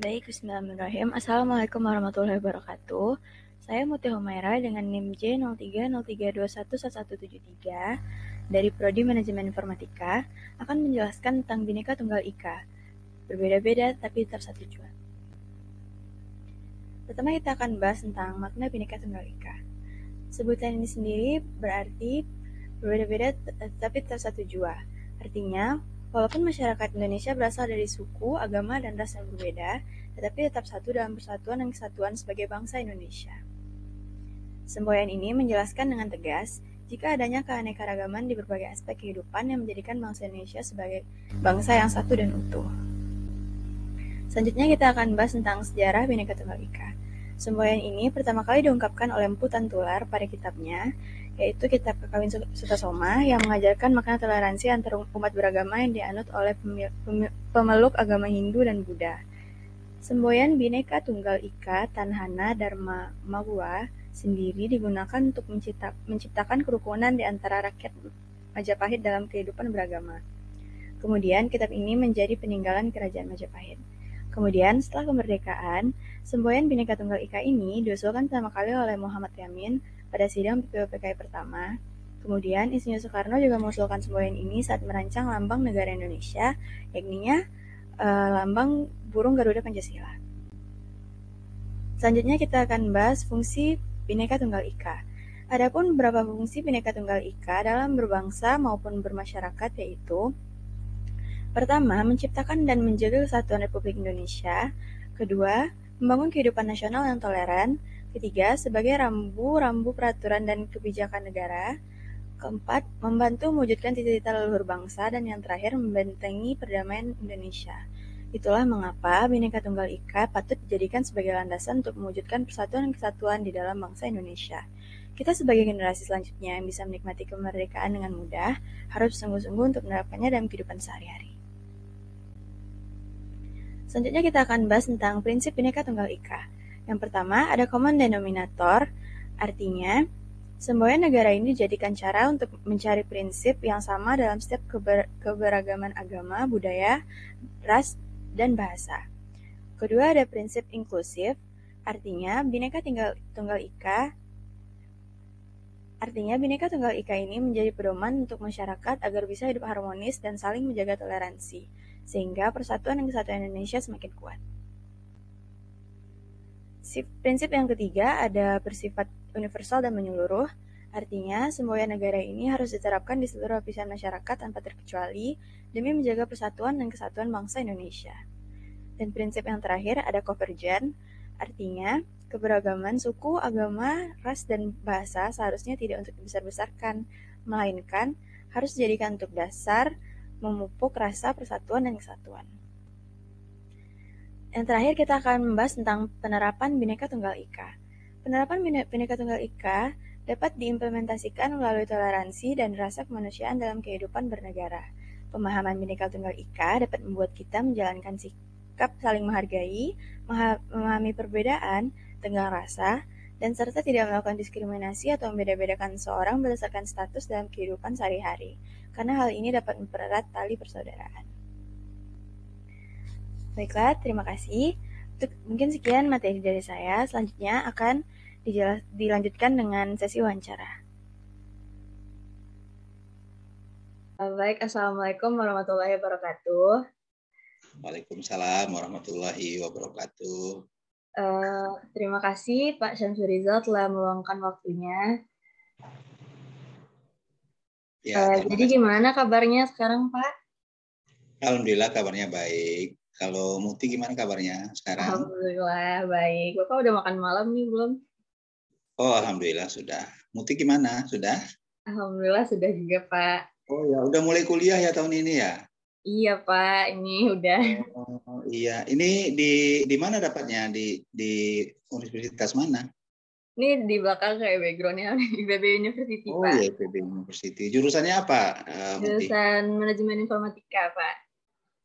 Baik, bismillahirrahmanirrahim. Assalamualaikum warahmatullahi wabarakatuh. Saya Muti Humaira dengan NIM J0303211173 dari Prodi Manajemen Informatika akan menjelaskan tentang Bhinneka Tunggal Ika. Berbeda-beda tapi tetap satu tujuan. Pertama kita akan bahas tentang makna Bhinneka Tunggal Ika. Sebutan ini sendiri berarti berbeda-beda tapi tetap satu jua. Artinya, walaupun masyarakat Indonesia berasal dari suku, agama, dan ras yang berbeda, tetapi tetap satu dalam persatuan dan kesatuan sebagai bangsa Indonesia. Semboyan ini menjelaskan dengan tegas jika adanya keanekaragaman di berbagai aspek kehidupan yang menjadikan bangsa Indonesia sebagai bangsa yang satu dan utuh. Selanjutnya kita akan bahas tentang sejarah Bhinneka Tunggal Ika. Semboyan ini pertama kali diungkapkan oleh Mpu Tantular pada kitabnya, yaitu Kitab Kakawin Sutasoma, yang mengajarkan makna toleransi antar umat beragama yang dianut oleh pemeluk agama Hindu dan Buddha. Semboyan Bhinneka Tunggal Ika Tanhana Dharma Mawa sendiri digunakan untuk menciptakan kerukunan di antara rakyat Majapahit dalam kehidupan beragama. Kemudian kitab ini menjadi peninggalan Kerajaan Majapahit. Kemudian setelah kemerdekaan, semboyan Bhinneka Tunggal Ika ini diusulkan pertama kali oleh Muhammad Yamin pada sidang PPKI pertama. Kemudian Insinyur Soekarno juga mengusulkan semboyan ini saat merancang lambang negara Indonesia, yakni lambang burung Garuda Pancasila. Selanjutnya kita akan bahas fungsi Bhinneka Tunggal Ika. Adapun beberapa fungsi Bhinneka Tunggal Ika dalam berbangsa maupun bermasyarakat, yaitu pertama, menciptakan dan menjaga kesatuan Republik Indonesia. Kedua, membangun kehidupan nasional yang toleran. Ketiga, sebagai rambu-rambu peraturan dan kebijakan negara. Keempat, membantu mewujudkan cita-cita leluhur bangsa. Dan yang terakhir, membentengi perdamaian Indonesia. Itulah mengapa Bhinneka Tunggal Ika patut dijadikan sebagai landasan untuk mewujudkan persatuan dan kesatuan di dalam bangsa Indonesia. Kita sebagai generasi selanjutnya yang bisa menikmati kemerdekaan dengan mudah, harus sungguh-sungguh untuk menerapkannya dalam kehidupan sehari-hari. Selanjutnya kita akan bahas tentang prinsip Bhinneka Tunggal Ika. Yang pertama, ada common denominator, artinya semboyan negara ini dijadikan cara untuk mencari prinsip yang sama dalam setiap keberagaman agama, budaya, ras, dan bahasa. Kedua, ada prinsip inklusif, artinya Bhinneka Tunggal Ika ini menjadi pedoman untuk masyarakat agar bisa hidup harmonis dan saling menjaga toleransi, sehingga persatuan dan kesatuan Indonesia semakin kuat. Prinsip yang ketiga ada bersifat universal dan menyeluruh, artinya semboyan negara ini harus diterapkan di seluruh lapisan masyarakat tanpa terkecuali demi menjaga persatuan dan kesatuan bangsa Indonesia. Dan prinsip yang terakhir ada convergent, artinya keberagaman suku, agama, ras, dan bahasa seharusnya tidak untuk dibesar-besarkan, melainkan harus dijadikan untuk dasar memupuk rasa persatuan dan kesatuan. Yang terakhir kita akan membahas tentang penerapan Bhinneka Tunggal Ika. Penerapan Bhinneka Tunggal Ika dapat diimplementasikan melalui toleransi dan rasa kemanusiaan dalam kehidupan bernegara. Pemahaman Bhinneka Tunggal Ika dapat membuat kita menjalankan sikap saling menghargai, memahami perbedaan, tenggang rasa, dan serta tidak melakukan diskriminasi atau membeda-bedakan seorang berdasarkan status dalam kehidupan sehari-hari, karena hal ini dapat mempererat tali persaudaraan. Baiklah, terima kasih. Mungkin sekian materi dari saya. Selanjutnya akan dilanjutkan dengan sesi wawancara. Baik, Assalamualaikum warahmatullahi wabarakatuh. Waalaikumsalam warahmatullahi wabarakatuh. Terima kasih Pak Syamsurizal telah meluangkan waktunya. Ya, jadi gimana kabarnya sekarang, Pak? Alhamdulillah kabarnya baik. Kalau Muti gimana kabarnya sekarang? Alhamdulillah baik. Bapak udah makan malam nih belum? Oh, alhamdulillah sudah. Muti gimana? Sudah? Alhamdulillah sudah juga, Pak. Oh ya, udah mulai kuliah ya tahun ini ya? Iya, Pak. Ini udah. Oh, iya. Ini di mana dapatnya? Di universitas mana? Ini di belakang kayak background-nya IPB University, Oh, Pak. iya, IPB University. Jurusannya apa, Muti? Jurusan Manajemen Informatika, Pak.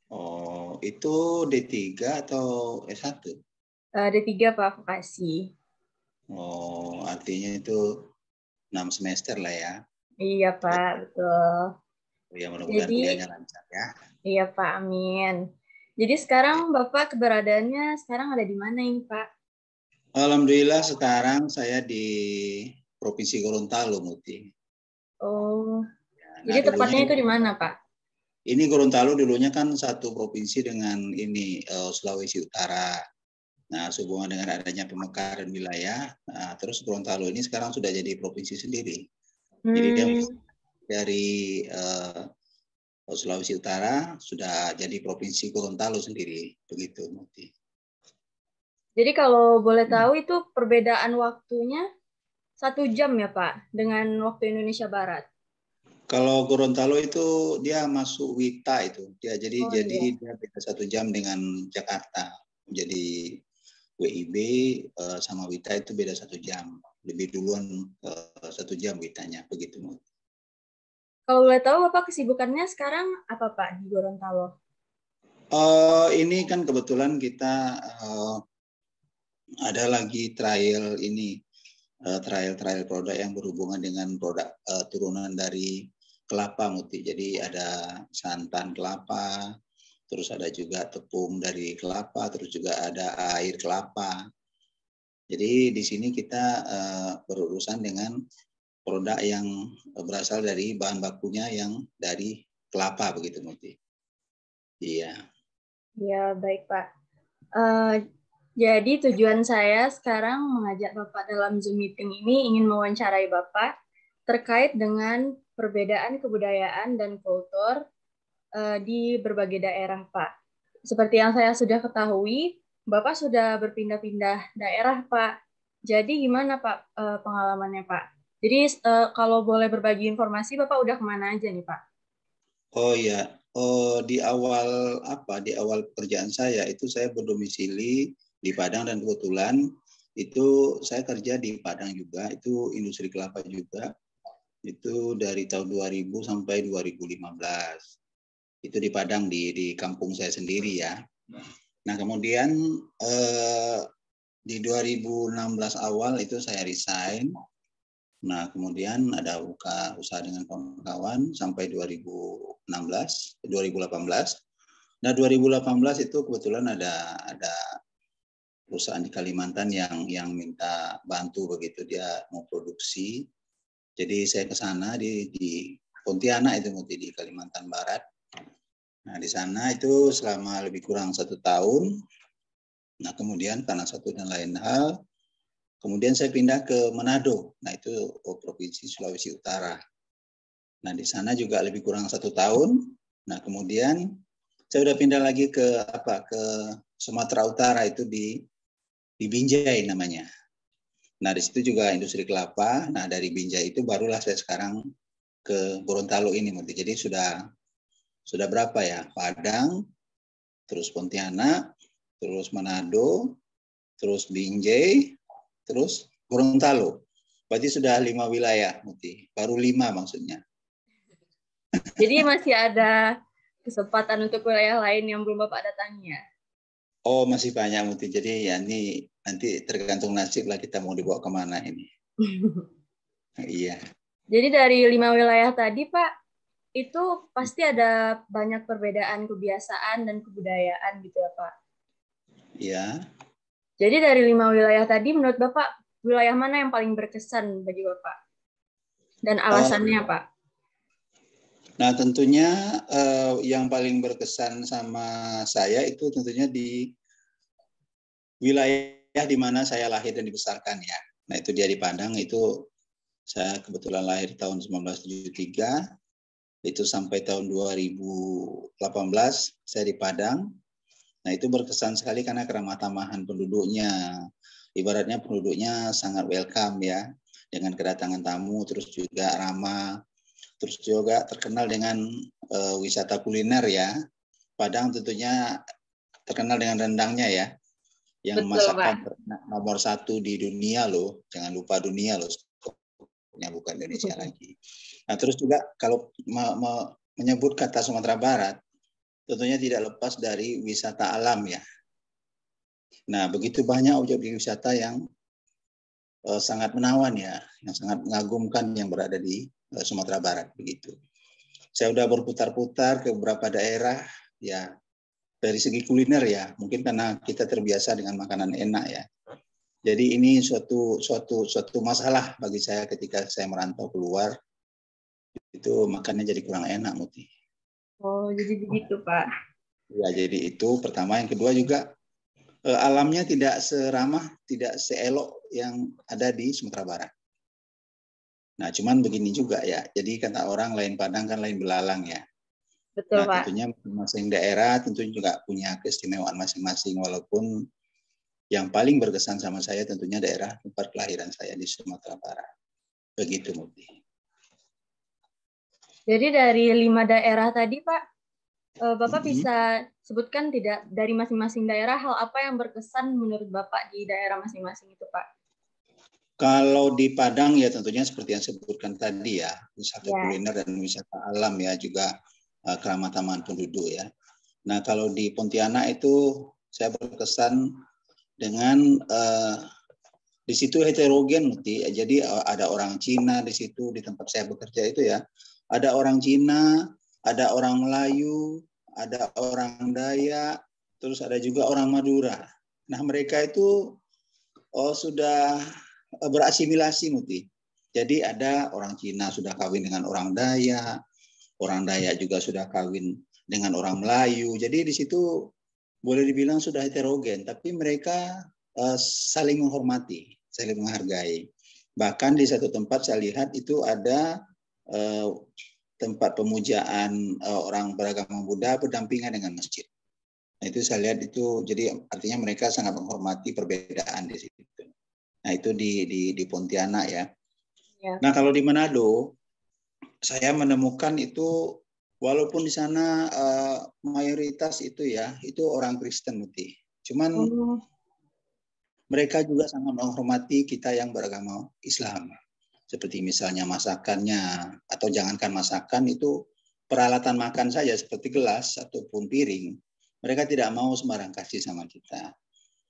Oh, itu D3 atau S1? D3, Pak, vokasi. Oh, artinya itu 6 semester lah ya? Iya, Pak, betul. Ya, mudah-mudahan kuliahnya lancar ya. Iya, Pak, amin. Jadi sekarang Bapak keberadaannya sekarang ada di mana ini, Pak? Alhamdulillah sekarang saya di Provinsi Gorontalo, Muti. Oh, Nah, jadi dulunya tepatnya itu di mana, Pak? ini Gorontalo dulunya kan satu provinsi dengan ini Sulawesi Utara. Nah, sehubungan dengan adanya pemekaran wilayah, nah, terus Gorontalo ini sekarang sudah jadi provinsi sendiri. Jadi dia dari Sulawesi Utara sudah jadi provinsi Gorontalo sendiri, begitu, Muti. Jadi kalau boleh tahu itu perbedaan waktunya 1 jam ya, Pak, dengan waktu Indonesia Barat. Kalau Gorontalo itu dia masuk Wita itu, Oh jadi iya. dia beda 1 jam dengan Jakarta. Jadi WIB sama Wita itu beda 1 jam, lebih duluan 1 jam Witanya, begitu. Kalau boleh tahu Bapak kesibukannya sekarang apa, Pak, di Gorontalo? Ini kan kebetulan kita ada lagi trial ini, trial produk yang berhubungan dengan produk turunan dari kelapa, Muti. Jadi ada santan kelapa, terus ada juga tepung dari kelapa, terus juga ada air kelapa. Jadi di sini kita berurusan dengan produk yang berasal dari bahan bakunya yang dari kelapa, begitu, Muti. Iya. Ya, baik, Pak. Eh, jadi tujuan saya sekarang mengajak Bapak dalam Zoom meeting ini ingin mewawancarai Bapak terkait dengan perbedaan kebudayaan dan kultur di berbagai daerah, Pak. Seperti yang saya sudah ketahui, Bapak sudah berpindah-pindah daerah, Pak. Jadi gimana, Pak, pengalamannya, Pak? Jadi kalau boleh berbagi informasi, Bapak udah kemana aja nih, Pak? Oh ya, di awal di awal pekerjaan saya itu saya berdomisili di Padang dan kebetulan itu saya kerja di Padang juga, itu industri kelapa juga. Itu dari tahun 2000 sampai 2015. Itu di Padang di kampung saya sendiri ya. Nah, kemudian di 2016 awal itu saya resign. Nah, kemudian ada buka usaha dengan kawan-kawan sampai 2016, 2018. Nah, 2018 itu kebetulan ada perusahaan di Kalimantan yang minta bantu begitu, dia mau produksi. Jadi saya ke sana di Pontianak itu, di Kalimantan Barat. Nah, di sana itu selama lebih kurang 1 tahun. Nah, kemudian karena satu dan lain hal, kemudian saya pindah ke Manado. Nah, itu Provinsi Sulawesi Utara. Nah, di sana juga lebih kurang 1 tahun. Nah, kemudian saya udah pindah lagi ke Sumatera Utara, itu di Binjai namanya. Nah, di situ juga industri kelapa. Nah, dari Binjai itu barulah saya sekarang ke Gorontalo ini, Jadi sudah berapa ya? Padang, terus Pontianak, terus Manado, terus Binjai, terus Gorontalo. Berarti sudah 5 wilayah, Muti. Baru 5 maksudnya. Jadi masih ada kesempatan untuk wilayah lain yang belum Bapak datangi ya? Oh, masih banyak, Muti. Jadi ya ini nanti tergantung nasib lah kita mau dibawa kemana ini. Iya. Jadi dari 5 wilayah tadi, Pak, itu pasti ada banyak perbedaan kebiasaan dan kebudayaan gitu ya, Pak. Iya. Jadi dari 5 wilayah tadi, menurut Bapak, wilayah mana yang paling berkesan bagi Bapak? Dan alasannya, Pak? Nah, tentunya yang paling berkesan sama saya itu tentunya di wilayah di mana saya lahir dan dibesarkan ya. Nah, itu dia di Padang. Itu saya kebetulan lahir tahun 1973. Itu sampai tahun 2018 saya di Padang. Nah, itu berkesan sekali karena keramah tamahan penduduknya. Ibaratnya penduduknya sangat welcome ya, dengan kedatangan tamu, terus juga ramah, terus juga terkenal dengan wisata kuliner ya. Padang tentunya terkenal dengan rendangnya ya, yang Betul, masakan Pak. nomor 1 di dunia loh, jangan lupa dunia loh, bukan Indonesia lagi. Nah, terus juga kalau menyebut kata Sumatera Barat, tentunya tidak lepas dari wisata alam ya. Nah, begitu banyak objek wisata yang sangat menawan ya, yang sangat mengagumkan yang berada di Sumatera Barat begitu. Saya sudah berputar-putar ke beberapa daerah ya. dari segi kuliner ya, mungkin karena kita terbiasa dengan makanan enak ya. Jadi ini suatu masalah bagi saya ketika saya merantau keluar, itu makannya jadi kurang enak, Muti. Oh, jadi begitu, Pak. Ya, jadi itu pertama. Yang kedua juga alamnya tidak seramah, tidak seelok yang ada di Sumatera Barat. Nah, cuman begini juga ya. Jadi kata orang lain Padang kan lain belalang ya. Betul, Nah, Pak. tentunya masing-masing daerah tentunya juga punya keistimewaan masing-masing, walaupun yang paling berkesan sama saya tentunya daerah tempat kelahiran saya di Sumatera Barat. Begitu, Muti. Jadi dari 5 daerah tadi, Pak, Bapak bisa sebutkan tidak dari masing-masing daerah hal apa yang berkesan menurut Bapak di daerah masing-masing itu, Pak? Kalau di Padang ya tentunya seperti yang saya sebutkan tadi ya, wisata Ya. kuliner dan wisata alam ya, juga keramatan penduduk ya. Nah, kalau di Pontianak itu saya berkesan dengan di situ heterogen, Muti. Jadi ada orang Cina di situ, di tempat saya bekerja itu ya. Ada orang Cina, ada orang Melayu, ada orang Dayak, terus ada juga orang Madura. Nah, mereka itu sudah berasimilasi, Muti. Jadi ada orang Cina sudah kawin dengan orang Dayak juga sudah kawin dengan orang Melayu. Jadi di situ boleh dibilang sudah heterogen, tapi mereka saling menghormati, saling menghargai. Bahkan di satu tempat saya lihat itu ada tempat pemujaan orang beragama Buddha berdampingan dengan masjid. Nah, itu saya lihat itu, jadi artinya mereka sangat menghormati perbedaan di situ. Nah, itu di Pontianak ya. Nah, kalau di Manado, saya menemukan itu, walaupun di sana mayoritas itu ya, itu orang Kristen, Muti. Cuman mereka juga sangat menghormati kita yang beragama Islam. Seperti misalnya masakannya, atau jangankan masakan, itu peralatan makan saja seperti gelas ataupun piring, mereka tidak mau sembarang kasih sama kita.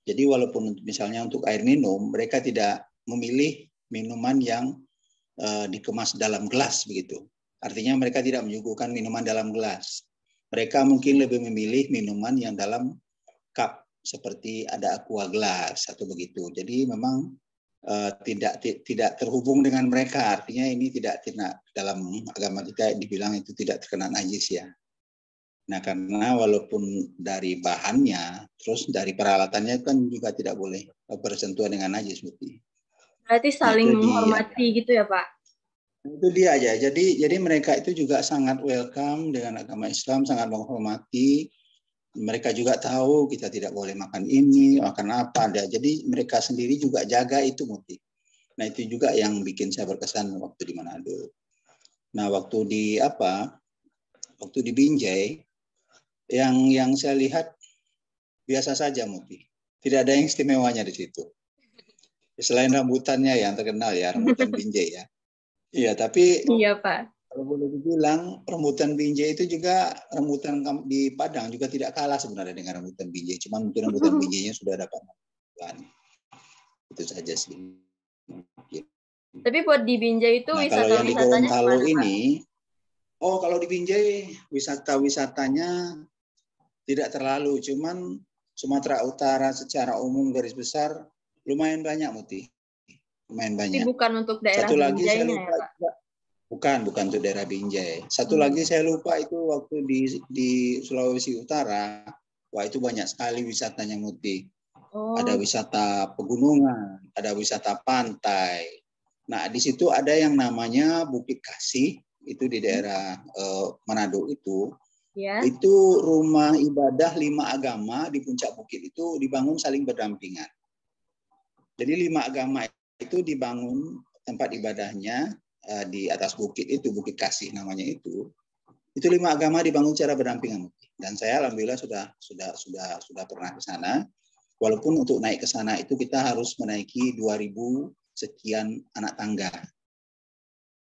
Jadi walaupun misalnya untuk air minum, mereka tidak memilih minuman yang dikemas dalam gelas begitu. Artinya mereka tidak menyuguhkan minuman dalam gelas. Mereka mungkin lebih memilih minuman yang dalam cup, seperti ada aqua gelas atau begitu. Jadi memang tidak terhubung dengan mereka. Artinya ini tidak dalam agama kita dibilang itu tidak terkena najis ya. Nah, karena walaupun dari bahannya, terus dari peralatannya kan juga tidak boleh bersentuhan dengan najis, Muti. Berarti saling menghormati gitu ya, Pak? Itu dia aja. Jadi mereka itu juga sangat welcome dengan agama Islam, sangat menghormati. Mereka juga tahu kita tidak boleh makan ini, makan apa. Jadi mereka sendiri juga jaga itu, Muti. Nah, itu juga yang bikin saya berkesan waktu di Manado. Nah, waktu di Binjai, yang saya lihat biasa saja, Muti. Tidak ada yang istimewanya di situ. Selain rambutannya yang terkenal ya, rambutan Binjai ya. Iya, tapi iya, Pak. Kalau boleh dibilang, rambutan Binjai itu juga rambutan di Padang juga tidak kalah sebenarnya dengan rambutan Binjai. Cuma mungkin rambutan Binjainya sudah dapat makan. Itu saja sih. Tapi buat di Binjai itu kalau yang di Gorontalo ini, Pak? Kalau di Binjai wisatanya tidak terlalu, cuman Sumatera Utara secara umum garis besar lumayan banyak, Muti. Lumayan banyak. Tapi bukan untuk daerah Satu lagi saya lupa, ya, Pak? Bukan untuk daerah Binjai. Satu lagi saya lupa itu waktu di Sulawesi Utara, wah itu banyak sekali wisatanya, Muti. Ada wisata pegunungan, ada wisata pantai. Nah, di situ ada yang namanya Bukit Kasih, itu di daerah Manado itu. Ya. Itu rumah ibadah 5 agama di puncak bukit itu dibangun saling berdampingan. Jadi 5 agama itu dibangun tempat ibadahnya di atas bukit itu, Bukit Kasih namanya itu 5 agama dibangun secara berdampingan. Dan saya alhamdulillah sudah pernah ke sana. Walaupun untuk naik ke sana itu kita harus menaiki 2.000 sekian anak tangga.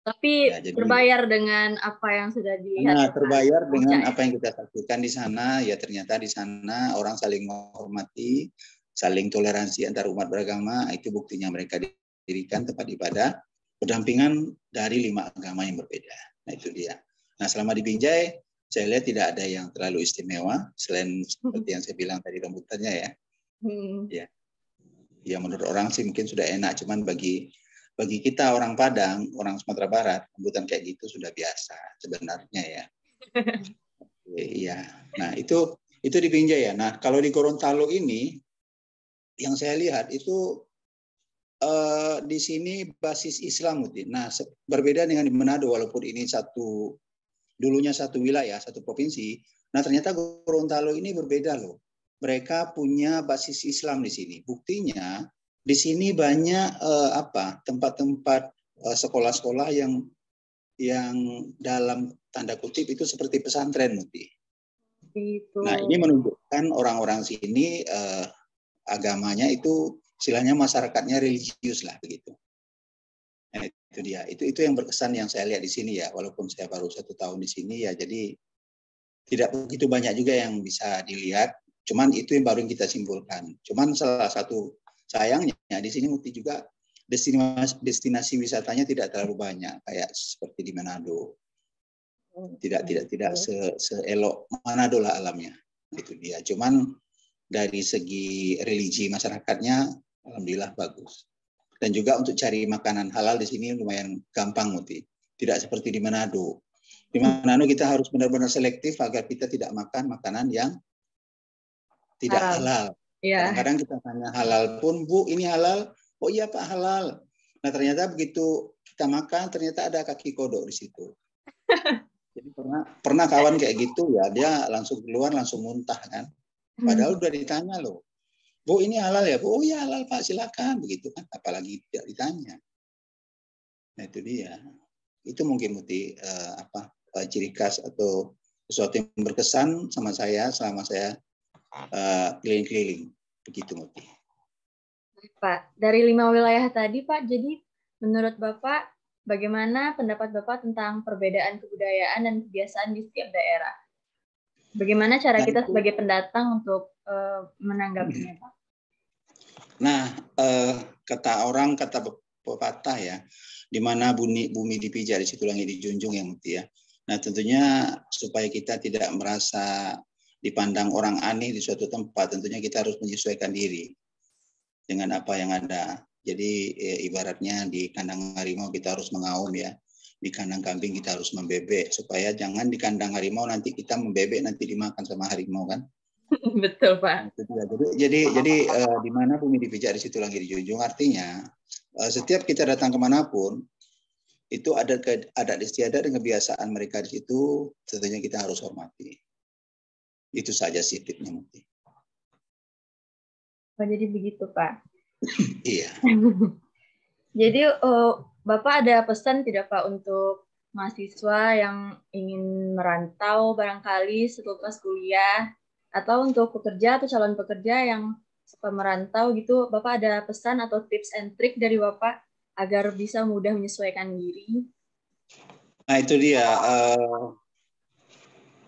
Tapi jadi, terbayar dengan apa yang sudah dilihat. Nah, terbayar dengan apa yang kita saksikan di sana. Ya ternyata di sana orang saling menghormati, saling toleransi antar umat beragama. Itu buktinya mereka dirikan tempat ibadah berdampingan dari 5 agama yang berbeda. Nah, itu dia. Nah, selama di Binjai, saya lihat tidak ada yang terlalu istimewa selain seperti yang saya bilang tadi rambutannya ya. Ya, ya menurut orang sih mungkin sudah enak, cuman bagi kita orang Padang, orang Sumatera Barat, rambutan kayak gitu sudah biasa sebenarnya ya. Iya. Nah, itu di Binjai ya. Nah, kalau di Gorontalo ini yang saya lihat itu di sini basis Islam, Muti. Nah, berbeda dengan di Manado, walaupun ini dulunya satu wilayah, satu provinsi. Nah, ternyata Gorontalo ini berbeda loh. Mereka punya basis Islam di sini. Buktinya di sini banyak tempat-tempat sekolah-sekolah yang dalam tanda kutip itu seperti pesantren, Muti. Nah, ini menunjukkan orang-orang sini agamanya itu istilahnya masyarakatnya religius lah begitu. Nah, itu dia. Itu yang berkesan yang saya lihat di sini ya. Walaupun saya baru 1 tahun di sini ya, jadi tidak begitu banyak juga yang bisa dilihat. Cuman itu yang baru kita simpulkan. Cuman salah satu sayangnya di sini Muti juga destinasi wisatanya tidak terlalu banyak kayak seperti di Manado. Tidak seelok Manado lah alamnya. Itu dia. Cuman dari segi religi masyarakatnya alhamdulillah bagus. Dan juga untuk cari makanan halal di sini lumayan gampang, Muti. Tidak seperti di Manado. Di Manado kita harus benar-benar selektif agar kita tidak makan makanan yang tidak halal. Kadang-kadang kita tanya halal pun, Bu, ini halal? Oh iya Pak, halal. Nah ternyata begitu kita makan, ternyata ada kaki kodok di situ. Jadi pernah kawan kayak gitu ya, dia langsung keluar, langsung muntah kan. Padahal udah ditanya loh, Bu ini halal ya? Bu, oh ya halal Pak, silakan. Begitu kan, apalagi tidak ditanya. Nah itu dia. Itu mungkin Muti ciri khas atau sesuatu yang berkesan sama saya selama saya keliling-keliling. Begitu Muti. Pak, dari 5 wilayah tadi Pak, jadi menurut Bapak bagaimana pendapat Bapak tentang perbedaan kebudayaan dan kebiasaan di setiap daerah? Bagaimana cara kita sebagai pendatang untuk menanggapinya, Pak? Nah, kata pepatah ya, di mana bumi dipijak, di situ langit dijunjung ya Muti ya. Nah, tentunya supaya kita tidak merasa dipandang orang aneh di suatu tempat, tentunya kita harus menyesuaikan diri dengan apa yang ada. Jadi ibaratnya di kandang harimau kita harus mengaum ya, di kandang kambing kita harus membebek, supaya jangan di kandang harimau nanti kita membebek nanti dimakan sama harimau kan. Betul Pak. Jadi di mana bumi dipijak di situ langit dijunjung, artinya setiap kita datang kemanapun itu ada adat istiadat dan kebiasaan mereka di situ, tentunya kita harus hormati. Itu saja sih tipnya Muti. Oh, jadi begitu Pak. Iya. Jadi Bapak ada pesan tidak Pak untuk mahasiswa yang ingin merantau barangkali setelah kuliah, atau untuk pekerja atau calon pekerja yang suka merantau gitu, Bapak ada pesan atau tips and trick dari Bapak agar bisa mudah menyesuaikan diri? Nah itu dia.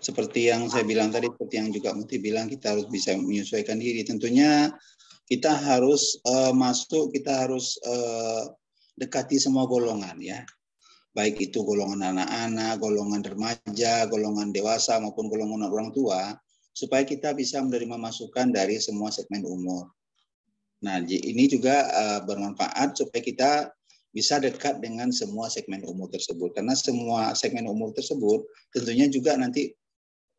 Seperti yang saya bilang tadi, seperti yang juga Muti bilang, kita harus bisa menyesuaikan diri. Tentunya kita harus kita harus dekati semua golongan ya. Baik itu golongan anak-anak, golongan remaja, golongan dewasa maupun golongan orang tua, supaya kita bisa menerima masukan dari semua segmen umur. Nah, ini juga bermanfaat supaya kita bisa dekat dengan semua segmen umur tersebut. Karena semua segmen umur tersebut tentunya juga nanti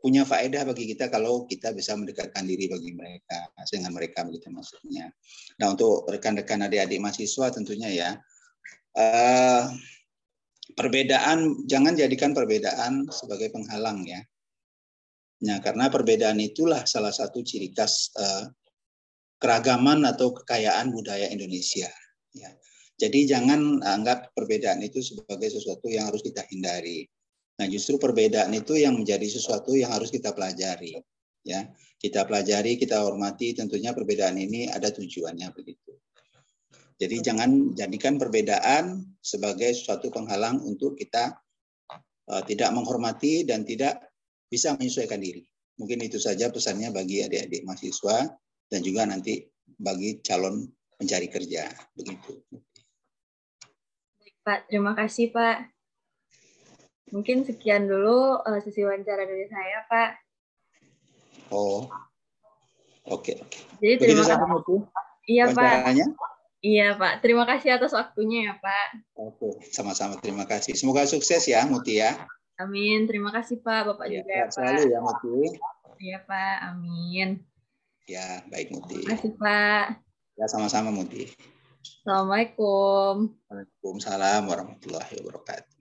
punya faedah bagi kita kalau kita bisa mendekatkan diri bagi mereka, dengan mereka begitu maksudnya. Nah, untuk rekan-rekan adik-adik mahasiswa tentunya ya, perbedaan, jangan jadikan perbedaan sebagai penghalang ya. Nah, karena perbedaan itulah salah satu ciri khas keragaman atau kekayaan budaya Indonesia. Ya. Jadi jangan anggap perbedaan itu sebagai sesuatu yang harus kita hindari. Nah, justru perbedaan itu yang menjadi sesuatu yang harus kita pelajari. Ya, kita pelajari, kita hormati. Tentunya perbedaan ini ada tujuannya begitu. Jadi jangan jadikan perbedaan sebagai suatu penghalang untuk kita tidak menghormati dan tidak bisa menyesuaikan diri. Mungkin itu saja pesannya bagi adik-adik mahasiswa dan juga nanti bagi calon pencari kerja begitu. Pak, terima kasih Pak. Mungkin sekian dulu sesi wawancara dari saya, Pak. Oh, oke. Jadi Begitu terima saja kasih. Muti Iya, Pak. wawancaranya. Iya, Pak. Terima kasih atas waktunya ya, Pak. Oke, sama-sama terima kasih. Semoga sukses ya Muti ya. Amin. Terima kasih, Pak. Bapak Ya, juga ya, sehat Pak. selalu ya Muti. Iya, Pak. Amin. Ya, baik Muti. Terima kasih, Pak. Ya, sama-sama Muti. Assalamualaikum. Waalaikumsalam warahmatullahi wabarakatuh.